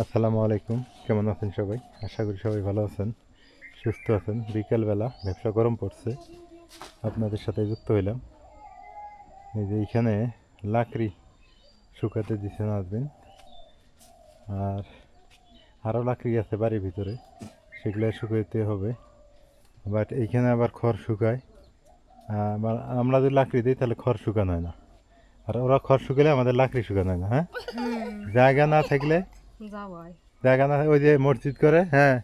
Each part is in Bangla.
আসসালামু আলাইকুম, কেমন আছেন সবাই? আশা করি সবাই ভালো আছেন, সুস্থ আছেন। বিকেলবেলা ব্যবসা গরম পড়ছে, আপনাদের সাথে যুক্ত হইলাম। এই যে এইখানে লাকড়ি শুকাতে দিছে নাজবিন, আর আরও লাকড়ি আছে বাড়ির ভিতরে, সেগুলো শুকাইতে হবে। বাট এইখানে আবার খড় শুকায়, আমরা যদি লাকড়ি দিই তাহলে খড় শুকানো হয় না, আর ওরা খড় শুকালে আমাদের লাকড়ি শুকানো হয় না। হ্যাঁ, জায়গা না থাকলে, জায়গা না ওই যে মসজিদ করে, হ্যাঁ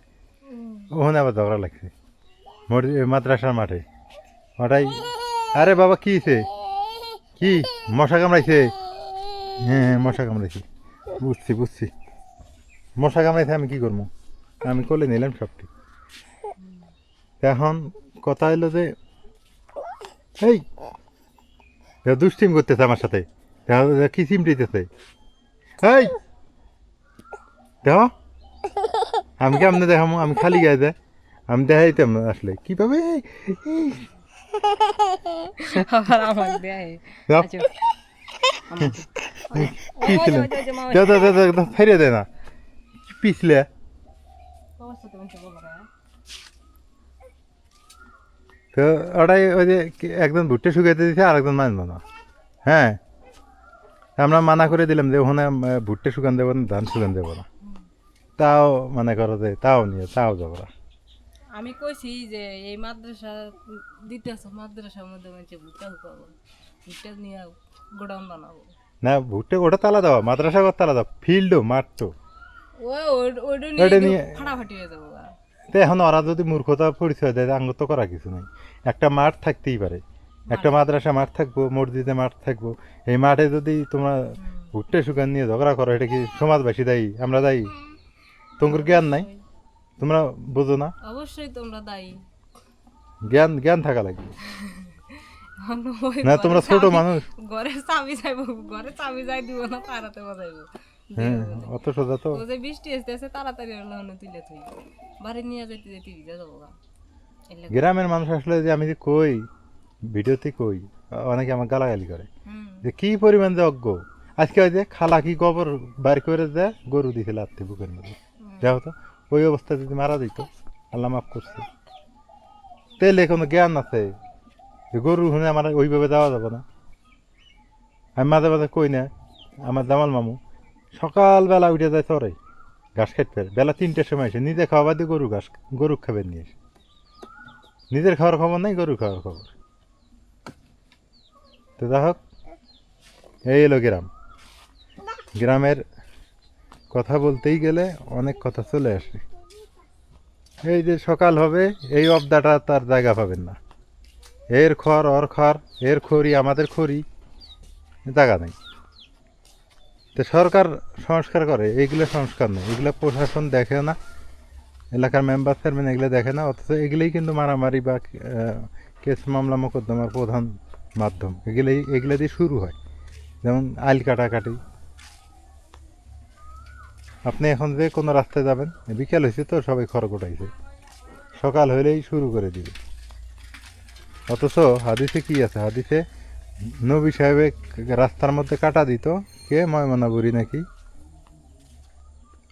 ওখানে আবার ঝগড়া লাগছে মাদ্রাসার মাঠে ওটাই। আরে বাবা কি হয়েছে? কি মশা কামড়াইছে? হ্যাঁ হ্যাঁ মশা কামড়াইছে, বুঝছি বুঝছি। মশা কামড়াইছে, আমি কি করবো? আমি কোলে নিলাম সব ঠিক। এখন কথা হইলো যে এই দুষ্টিম করতেছে আমার সাথে, কি চিমটিতেছে। এই দেখ, আমি কেমনে দেখামো? আমি খালি গায়ে দেয়, আমি দেখাইতাম না আসলে কিভাবে। কি ছিল? ফেরে দেয় না, পিছলে তো ওটাই। ওই যে একজন ভুট্টে শুকাইতে দিছে আর একজন মানবো না। হ্যাঁ, আমরা মানা করে দিলাম যে ওখানে ভুট্টে শুকান দেবো না, ধান শুকান দেবো না। তাও মানে করো যে তাও নিয়ে তাও ঝগড়া। আমি কইছি যে এই মাদ্রাসা দিতেছ, মাদ্রাসার মধ্যে মানে ভুট্টা হুকাবো, ভুট্টা নিয়ে গোডাউন বানাবো। না ভুট্টে ওটা তালা দেওয়া, মাদ্রাসা ঘর তালা দেওয়া, ফিল্ডও মাঠ তো ওইটা ওইটা নিয়ে নিয়ে। ফাটাফাটি হয়ে যাবো। তো এখন ওরা যদি মূর্খতা পরিচয় দেয়, আঙ্গ তো করা কিছু নাই। একটা মাঠ থাকতেই পারে, একটা মাদ্রাসা মাঠ থাকবো, মসজিদে মাঠ থাকবো। এই মাঠে যদি তোমরা ভুট্টে শুকান নিয়ে ঝগড়া করো, এটা কি সমাজবাসী দায়ী? আমরা দায়ী? তোমার জ্ঞান নাই, তোমরা বোঝো না। অবশ্যই তোমরা দায়ী। জ্ঞান জ্ঞান থাকা লাগবে না, তোমরা ছোট মানুষ। ঘরে চাবি যাইব, ঘরে চাবি যাই দিব না, তাড়াতে বাজাইব। হ্যাঁ অত সোজা তো। ও যে বৃষ্টি আসতেছে তাড়াতাড়ি হলো তুলে তুই বাড়ি নিয়ে যেতে যেতে ভিজে যাবো গা। গ্রামের মানুষ আসলে যে আমি যে কই ভিডিওতে কই, অনেকে আমার গালাগালি করে যে কি পরিমাণ যে অজ্ঞ। আজকে ওই যে খালা কি গোবর বাইর করে দেয়, গরু দিছে লাত্তি বুকের মধ্যে। দেখো তো, ওই অবস্থা যদি মারা দিত, আল্লাহ মাফ করছে। তেলে কোনো জ্ঞান আছে যে গরু শুনে আমার ওইভাবে দেওয়া যাবে না। আমি মাঝে মাঝে কই না, আমার জামাল মামু সকালবেলা উঠে যায় চরে ঘাস খেতে, বেলা 3টার সময় এসে নিজে খাওয়া বাদ দিয়ে গরু খাবে নিয়ে এসে। নিজের খাওয়ার খবর নাই, গরু খাওয়ার খবর। তো যাই হোক, এই এলো গ্রাম। গ্রামের কথা বলতেই গেলে অনেক কথা চলে আসে। এই যে সকাল হবে, এই অবদাটা তার জায়গা পাবেন না। এর খড় ওর খড়, এর খড়ি আমাদের খড়ি, জায়গা নেই। তো সরকার সংস্কার করে, এইগুলো সংস্কার নেই, এগুলো প্রশাসন দেখে না, এলাকার মেম্বার চেয়ারম্যান এগুলো দেখে না। অথচ এগুলোই কিন্তু মারামারি বা কেস মামলা মোকদ্দমার প্রধান মাধ্যম। এগুলো দিয়ে শুরু হয়, যেমন আইল কাটাকাটি। আপনি এখন যে কোনো রাস্তায় যাবেন, বিকেল হয়েছে তো সবাই খড় গোটাইছে, সকাল হইলেই শুরু করে দিবে। অথচ হাদিসে কি আছে? হাদিসে নবী সাহেবে রাস্তার মধ্যে কাটা দিত, কে ময়মনাবুরি নাকি,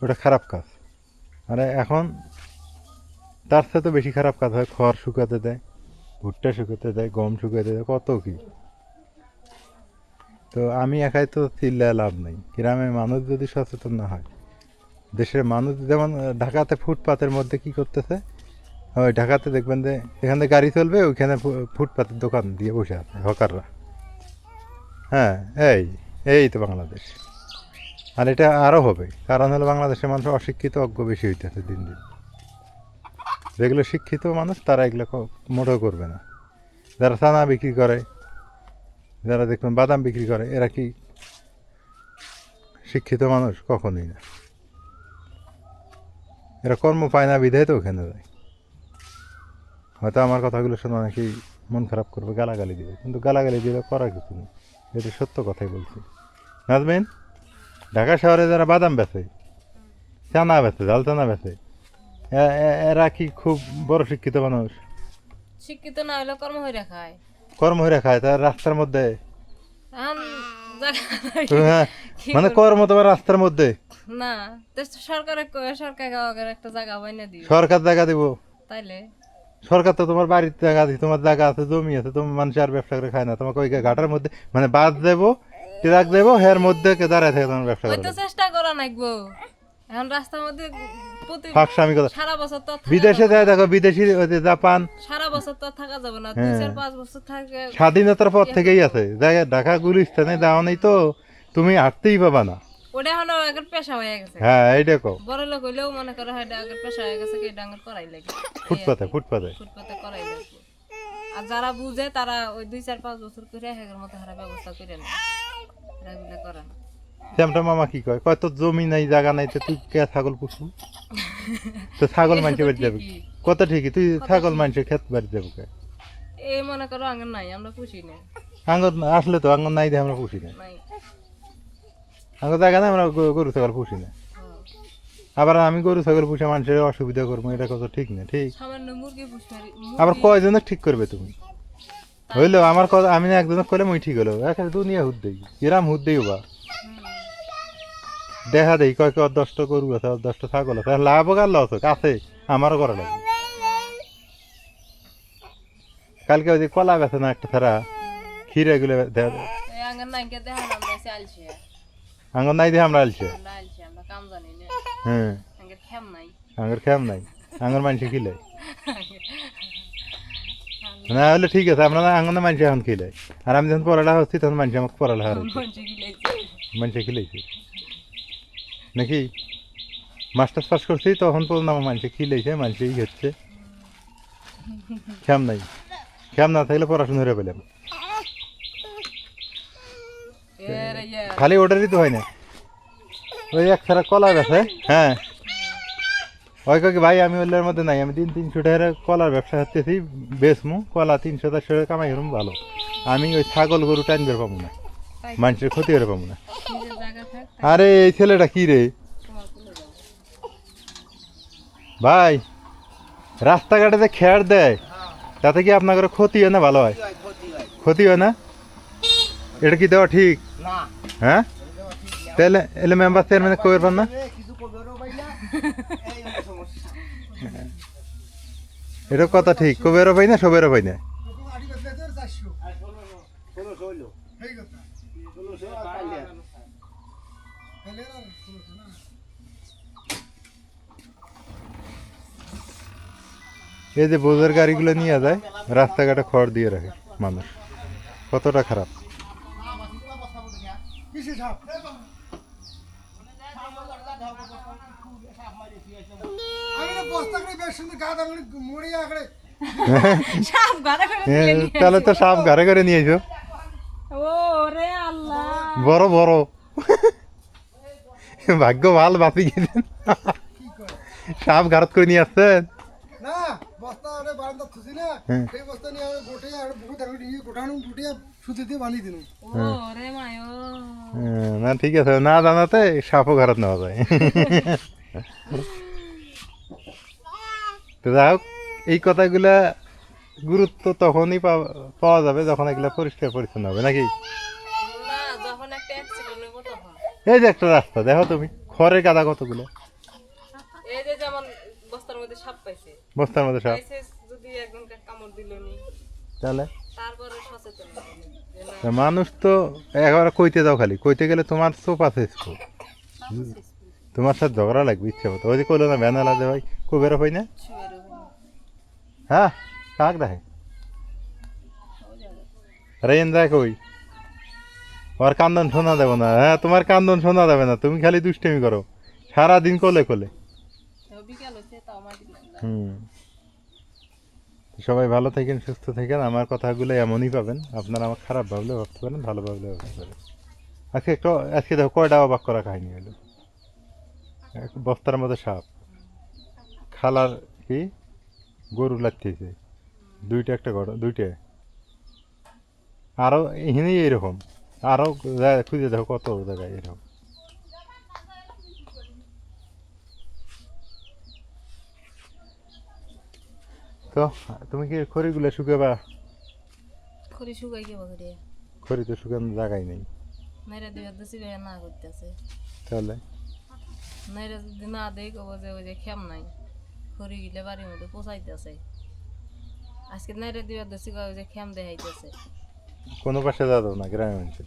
ওটা খারাপ কাজ। আরে এখন তার সাথে বেশি খারাপ কাজ হয়, খড় শুকাতে দেয়, ভুট্টা শুকাতে দেয়, গম শুকাতে দেয়, কত কি। তো আমি একাই তো চিল্লায় লাভ নেই। গ্রামের মানুষ যদি সচেতন না হয়, দেশের মানুষ যেমন ঢাকাতে ফুটপাতের মধ্যে কি করতেছে, ওই ঢাকাতে দেখবেন যে এখানে গাড়ি চলবে, ওইখানে ফুটপাতের দোকান দিয়ে বসে আছে হকাররা। হ্যাঁ, এই এই তো বাংলাদেশ। আর এটা আরও হবে, কারণ হলো বাংলাদেশের মানুষ অশিক্ষিত, অজ্ঞ বেশি হইতেছে দিন দিন। যেগুলো শিক্ষিত মানুষ তারা এগুলো মোটেও করবে না। যারা চানা বিক্রি করে, যারা দেখবেন বাদাম বিক্রি করে, এরা কি শিক্ষিত মানুষ? কখনোই না। এরা কর্ম পায় না বিধায় তো ওখানে যায়। হয়তো আমার কথাগুলো শুনে অনেকেই মন খারাপ করবে, গালাগালি দিবে, কিন্তু গালাগালি দিলে করার কিছু নেই, এটা সত্য কথাই বলছি। নাজমিন, ঢাকা শহরে যারা বাদাম বেচে, চানা বেচে, ঝাল চানা বেচে, এরা কি খুব বড় শিক্ষিত মানুষ? শিক্ষিত না হলে কর্ম হয়ে খায়। কর্ম হয়ে খায় তার রাস্তার মধ্যে। এখন হ্যাঁ, মানে কর্ম তোমার রাস্তার মধ্যে। না তো সরকার একটা জায়গা বাইনা দিও সরকার জায়গা দিব? তাইলে সরকার তো তোমার বাড়ির জায়গা দিচ্ছে, তোমার জায়গা আছে, জমি আছে, তোমার মানুষ আর ব্যবসা করে খায় না, তোমাকে ওই ঘাটের মধ্যে মানে বাদ দেবো, ট্রাক দেবো, এর মধ্যে কে দাঁড়ায় থাকে তোমার ব্যবসা ওই করে তো চেষ্টা করা নাকবো এখন রাস্তার মধ্যে প্রতি ফাঁকসা আমি কথা। সারা বছর তো আর থাকা বিদেশে যাবে যায় না। দেখো, বিদেশি ওই যে জাপান সারা বছর তো আর থাকা যাবে না হ্যাঁ। 2-4-5 বছর থাকে স্বাধীনতার পর থেকেই আছে জায়গা, ঢাকা গুলিস্তানে যাওয়া নেই তো তুমি হাঁটতেই পাবা না। ওটা এখন আগের পেশা হয়ে গেছে হ্যাঁ এই দেখো, বড় লোক হইলেও মনে করে হয় এটা আগের পেশা হয়ে গেছে কি ডাঙ্গর করাই লাগে ফুটপাতে ফুটপাতে। ফুটপাতে করাই লাগে আর যারা বুঝে তারা ওই 2-4-5 বছর করে হেগের মতো হারা ব্যবস্থা করে নেয় এরা এগুলো করে না শ্যামটা মামা কি কয়, কয় তোর জমি নাই জায়গা নাই তো তুই কে ছাগল পুষু? তো ছাগল মানুষের বাড়ি যাবে ঠিকই। কত ঠিকই, তুই ছাগল মানুষের ক্ষেত বাড়ি যাবো কে? এই মনে করো আঙের নাই আমরা পুষি না আঙ্গর আসলে তো আঙ্গর নাই দিয়ে আমরা পুষি না, নাই আঙ্গর জায়গা নাই আমরা গরু ছাগল পুষি না। হ্যাঁ। আবার আমি গরু ছাগল পুষে মানুষের অসুবিধা করবো, এটা কত ঠিক না, ঠিক? সামান্য মুরগি পুষি আবার কয়জনের ঠিক করবে তুমি? হইলো আমার কথা, আমি না একজনের করলে মই ঠিক হলো, এক দুনিয়া হুদ দেই, কিরাম হুদ দেই বা দেখা দেই কয় কয় 10টা গরু আছে, 10টা ছাগল আছে, লাভ হোক আর লস হোক আছে, আমারও করা লাগে। কালকে ওই যে কলা বেছে না একটা ছাড়া, ক্ষীর এগুলো এই আঙের নাই কে দেখা আমরা চালছি আঙ্গর নাই দিয়ে আমরা আলছে। আমরা আলছি আমরা কাম জানি না হ্যাঁ আঙের খেম নাই আঙ্গর খেম নাই, আঙ্গর মানুষে খিলে না হলে ঠিক আছে, আমরা আঙ্গর মানুষ এখন খিলে, আর আমি যখন পড়ালেখা হচ্ছি তখন মানুষ আমাকে পড়ালেখা হচ্ছে, মঞ্চে গিলাইছে মানুষে খিলেছে নাকি? মাস্টার্স পাস করছি তখন পর্যন্ত আমার মানুষে খিলেছে, মানুষেই হচ্ছে, খেম নাই, খেম না থাকলে পড়াশোনা করে পেলাম। এর ইয়া খালি ওটারই তো হয় না, ওই এক ছাড়া কলা বেছে, হ্যাঁ ওই কি ভাই আমি ওইটার মধ্যে নাই, আমি 300-300 টাকার কলার ব্যবসা করতেছি, বেচমু কলা 300-400 টাকা কামাই করুম ভালো, আমি ওই ছাগল গরু টাইনবে পাবো না, মানুষের ক্ষতি করে পাবো না। নিজের জায়গা থাক আরে এই ছেলেটা কি রে তোমার কোলে যাও ভাই, রাস্তাঘাটে যে খেয়ার দেয় তাতে কি আপনার ক্ষতি হয় না ভালো হয়? ক্ষতি হয় না, এটা কি দেওয়া ঠিক? হ্যাঁ তাহলে এলে মেম্বার চেয়ারম্যান কই পারবেন না? এটা কথা ঠিক, কবেরও পাই না সবেরও পাই না। এই যে বোঝার গাড়িগুলো নিয়ে যায় রাস্তাঘাটে খড় দিয়ে রাখে মানুষ, কতটা খারাপ। সাপ গাড়া করে হ্যাঁ, তাহলে তো সাপ ঘরে ঘরে নিয়ে এসো, ও রে আল্লাহ বড় বড়, ভাগ্য ভাল বাপি গেছেন, সাপ ঘাড়ত করে নিয়ে আসছেন। না বস্তা আরে বারান্দা থুছি না হ্যাঁ। সেই বস্তা নিয়ে আমি গোটে আর বহুত আমি নিয়ে গোটানো গুটিয়ে সুতি দিয়ে বাঁধি দিন ও রে মায়ো হ্যাঁ, না ঠিক আছে, না জানাতে সাপও ঘাড়ত নেওয়া যায়। তো যাই হোক, এই কথাগুলা গুরুত্ব তখনই পাওয়া যাবে যখন এগুলা পরিষ্কার পরিচ্ছন্ন হবে নাকি? না যখন একটা অ্যাক্সিডেন্ট হইব তখন এই যে একটা রাস্তা দেখো তুমি, খড়ের গাদা কতগুলো, এই যে যেমন বস্তার মধ্যে সাপ পাইছে বস্তার মধ্যে সাপ, পাইছে যদি একজনকে কামড় দিল নি তাহলে তারপরে সচেতন হবে যে না তা মানুষ তো একবার কইতে যাও, খালি কইতে গেলে তোমার চোপ আছে স্কোপ, তোমার সাথে ঝগড়া লাগবে ইচ্ছে মতো। ওই যে কইলো না ভ্যান আলাদা ভাই কবেরও পাই না, শুয়ার হবে হ্যাঁ কাক দেখে রেন দেখ ওই ওর কান্দন শোনা যাবে না, হ্যাঁ তোমার কান্দন শোনা যাবে না, তুমি খালি দুষ্টামি করো সারাদিন কোলে কোলে। বিকাল হচ্ছে তাও মাটি লাগবে হুম, সবাই ভালো থাকেন, সুস্থ থাকেন, আমার কথাগুলো এমনই পাবেন, আপনারা আমার খারাপ ভাবলে ভাবতে পারেন, ভালো ভাবলে ভাবতে পারেন। আজকে দেখো কয়টা অবাক করা কাহিনী হলো, এক বস্তার মধ্যে সাপ, খালার কি গরু লাগতেছে, একটা ঘটনা, দুইটা আরো এখানেই এরকম, আরো খুঁজে দেখো কত জায়গায় এরকম। তো তুমি কি খড়িগুলো শুকাবা? খড়ি শুকাই কে বকরে খড়ি তো শুকানোর জায়গায় নেই, মেরে দুই হাত দিছি না করতেছে তাহলে নাইরা যদি না দেই কব যে ওই যে খেম নাই খড়ি গিলে বাড়ির মধ্যে পোষাইতেছে আজকে নাইরা দিবার দোষী কয় যে খেম দেখাইতেছে কোনো পাশে যাওয়া যাবে না গ্রামের মানুষের